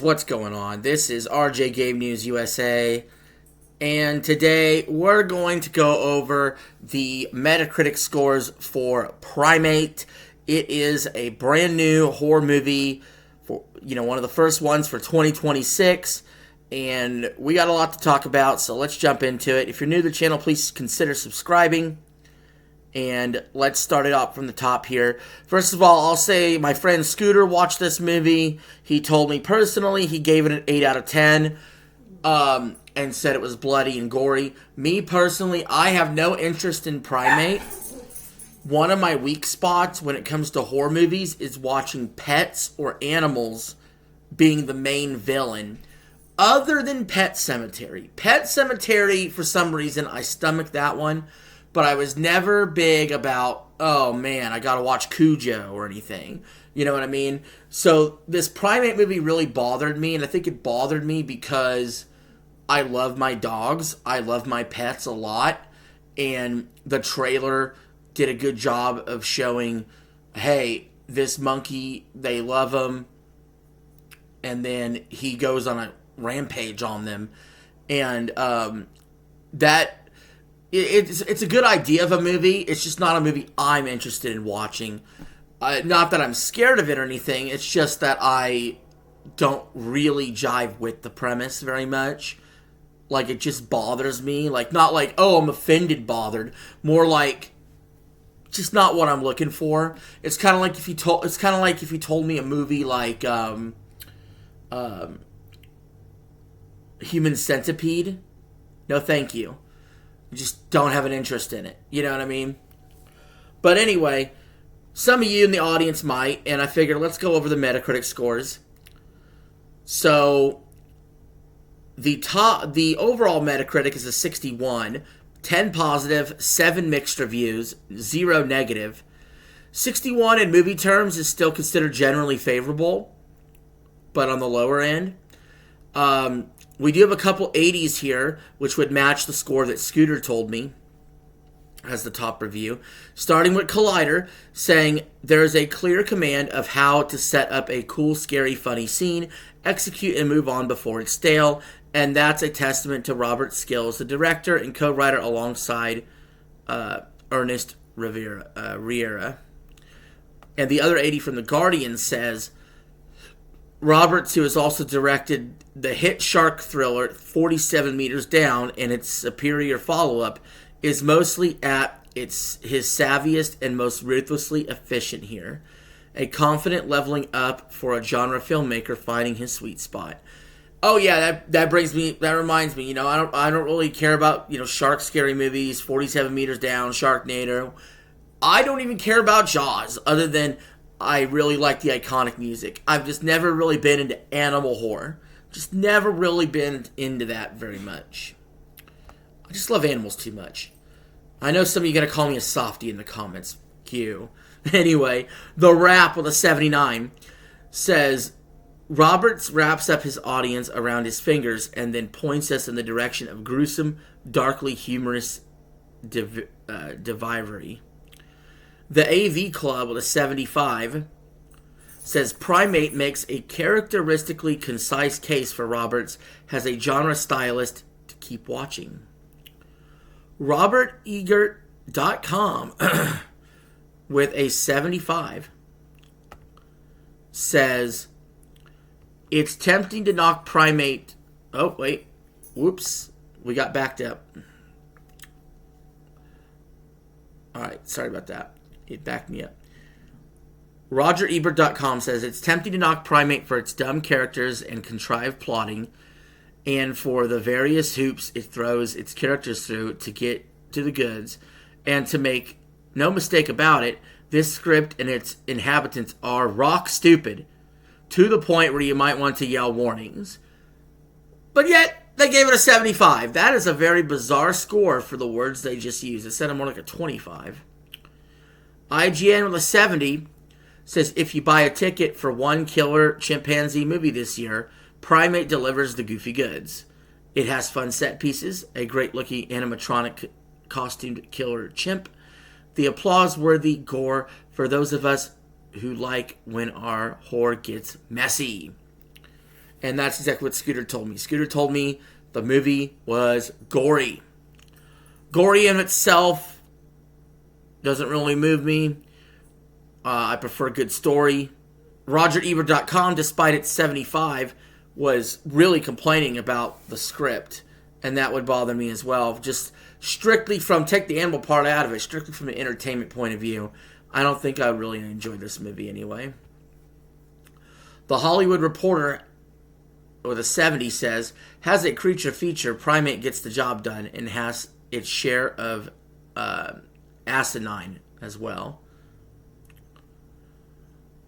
What's going on? This is RJ Game News USA, and today we're going to go over the Metacritic scores for Primate. It is a brand new horror movie, for one of the first ones for 2026, and we got a lot to talk about, so let's jump into it. If you're new to the channel, please consider subscribing. And let's start it up from the top here. First of all, I'll say my friend Scooter watched this movie. He told me personally he gave it an 8 out of 10 and said it was bloody and gory. Me personally, I have no interest in Primate. One of my weak spots when it comes to horror movies is watching pets or animals being the main villain. Other than Pet Sematary. Pet Sematary, for some reason, I stomach that one. But I was never big about, oh man, I gotta watch Cujo or anything. You know what I mean? So this Primate movie really bothered me, and I think it bothered me because I love my dogs. I love my pets a lot. And the trailer did a good job of showing, hey, this monkey, they love him. And then he goes on a rampage on them. And It's a good idea of a movie. It's just not a movie I'm interested in watching. Not that I'm scared of it or anything. It's just that I don't really jive with the premise very much. Like, it just bothers me. Like, not like, oh, I'm offended bothered. More like, just not what I'm looking for. It's kind of like if you told. It's kind of like if you told me a movie like Human Centipede. No, thank you. Just don't have an interest in it. You know what I mean? But anyway, some of you in the audience might, and I figured let's go over the Metacritic scores. So the overall Metacritic is a 61, 10 positive, 7 mixed reviews, 0 negative. 61 in movie terms is still considered generally favorable, but on the lower end. We do have a couple 80s here, which would match the score that Scooter told me as the top review. Starting with Collider, saying, there is a clear command of how to set up a cool, scary, funny scene, execute and move on before it's stale, and that's a testament to Robert's skills, the director and co-writer alongside Ernest Riera. And the other 80 from The Guardian says, Roberts, who has also directed the hit shark thriller 47 Meters Down and its superior follow-up, is mostly at his savviest and most ruthlessly efficient here. A confident leveling up for a genre filmmaker finding his sweet spot. Oh yeah, that reminds me, I don't really care about, shark scary movies, 47 Meters Down, Sharknado. I don't even care about Jaws, other than I really like the iconic music. I've just never really been into animal horror. Just never really been into that very much. I just love animals too much. I know some of you are going to call me a softie in the comments. Q. Anyway, The Wrap with a 79 says, Roberts wraps up his audience around his fingers and then points us in the direction of gruesome, darkly humorous devivery. The AV Club with a 75 says Primate makes a characteristically concise case for Roberts as a genre stylist to keep watching. RobertEgert.com with a 75 says it's tempting to knock Primate. Oh, wait. Whoops. We got backed up. Alright, sorry about that. It backed me up. RogerEbert.com says it's tempting to knock Primate for its dumb characters and contrived plotting, and for the various hoops it throws its characters through to get to the goods. And to make no mistake about it, this script and its inhabitants are rock stupid, to the point where you might want to yell warnings. But yet, they gave it a 75. That is a very bizarre score for the words they just used. It said more like a 25. IGN with a 70 says if you buy a ticket for one killer chimpanzee movie this year, Primate delivers the goofy goods. It has fun set pieces, a great-looking animatronic costumed killer chimp, the applause-worthy gore for those of us who like when our horror gets messy. And that's exactly what Scooter told me. Scooter told me the movie was gory. Gory in itself doesn't really move me. I prefer a good story. RogerEbert.com, despite its 75, was really complaining about the script. And that would bother me as well. Just strictly from, take the animal part out of it, strictly from an entertainment point of view, I don't think I really enjoyed this movie anyway. The Hollywood Reporter, or the 70, says, has a creature feature, Primate gets the job done and has its share of asinine as well.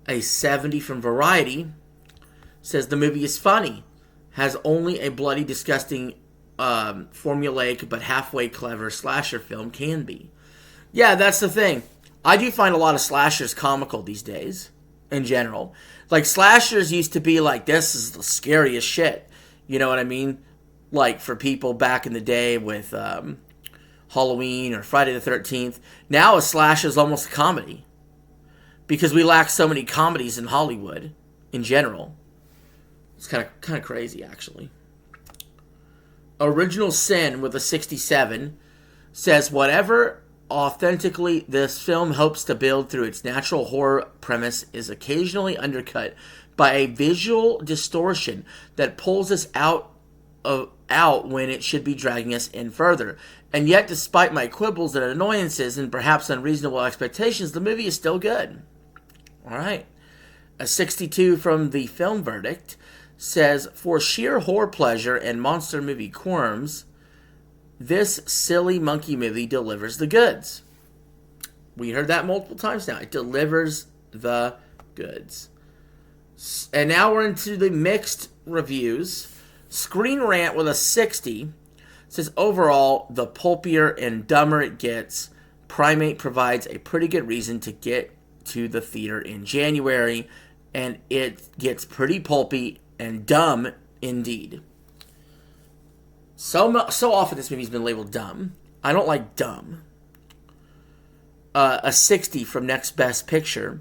A 70 from Variety says the movie is funny, has only a bloody, disgusting, formulaic but halfway clever slasher film can be. Yeah, that's the thing. I do find a lot of slashers comical these days, in general. Like, slashers used to be like, this is the scariest shit. You know what I mean? Like, for people back in the day with Halloween or Friday the 13th. Now a slasher is almost a comedy. Because we lack so many comedies in Hollywood, in general. It's kind of crazy, actually. Original Sin with a 67 says, whatever authentically this film hopes to build through its natural horror premise is occasionally undercut by a visual distortion that pulls us out when it should be dragging us in further. And yet, despite my quibbles and annoyances and perhaps unreasonable expectations, the movie is still good. All right. A 62 from The Film Verdict says, for sheer horror pleasure and monster movie quorums, this silly monkey movie delivers the goods. We heard that multiple times now. It delivers the goods. And now we're into the mixed reviews. Screen Rant with a 60 says, overall, the pulpier and dumber it gets, Primate provides a pretty good reason to get to the theater in January, and it gets pretty pulpy and dumb indeed. So often this movie's been labeled dumb. I don't like dumb. A 60 from Next Best Picture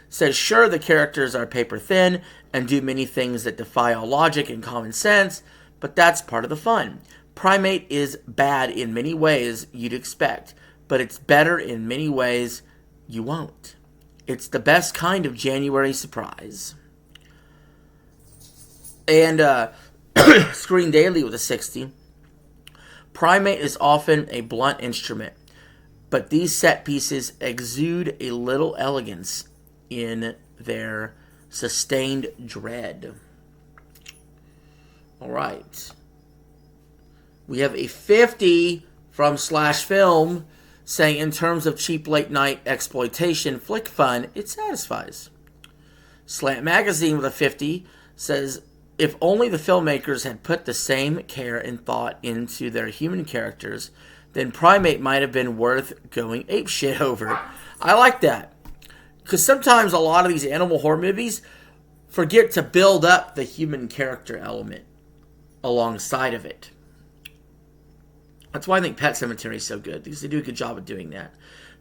says, sure, the characters are paper thin and do many things that defy all logic and common sense, but that's part of the fun. Primate is bad in many ways you'd expect, but it's better in many ways you won't. It's the best kind of January surprise. And Screen Daily with a 60. Primate is often a blunt instrument, but these set pieces exude a little elegance in their sustained dread. All right. We have a 50 from Slash Film saying, in terms of cheap late night exploitation flick fun, it satisfies. Slant Magazine with a 50 says, if only the filmmakers had put the same care and thought into their human characters, then Primate might have been worth going apeshit over. I like that. Because sometimes a lot of these animal horror movies forget to build up the human character element alongside of it. That's why I think Pet Sematary is so good, because they do a good job of doing that.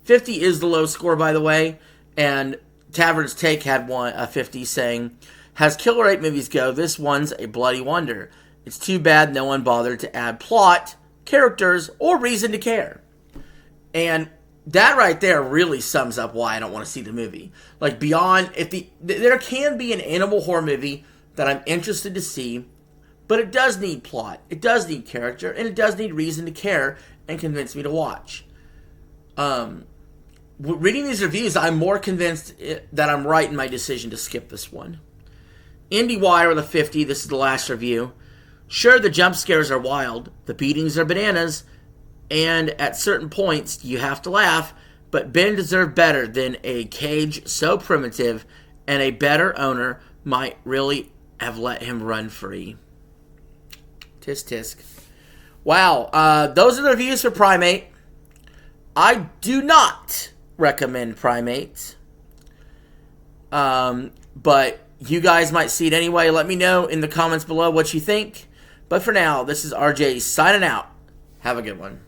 50 is the low score, by the way, and Tavern's Take had a 50 saying, as Killer 8 movies go, this one's a bloody wonder. It's too bad no one bothered to add plot, characters, or reason to care. And that right there really sums up why I don't want to see the movie. Like, beyond, there can be an animal horror movie that I'm interested to see, but it does need plot, it does need character, and it does need reason to care and convince me to watch. Reading these reviews, I'm more convinced that I'm right in my decision to skip this one. IndieWire with a 50, this is the last review. Sure, the jump scares are wild, the beatings are bananas, and at certain points you have to laugh, but Ben deserved better than a cage so primitive, and a better owner might really have let him run free. Tisk tisk. Wow, those are the reviews for Primate. I do not recommend Primate. But you guys might see it anyway. Let me know in the comments below what you think. But for now, this is RJ signing out. Have a good one.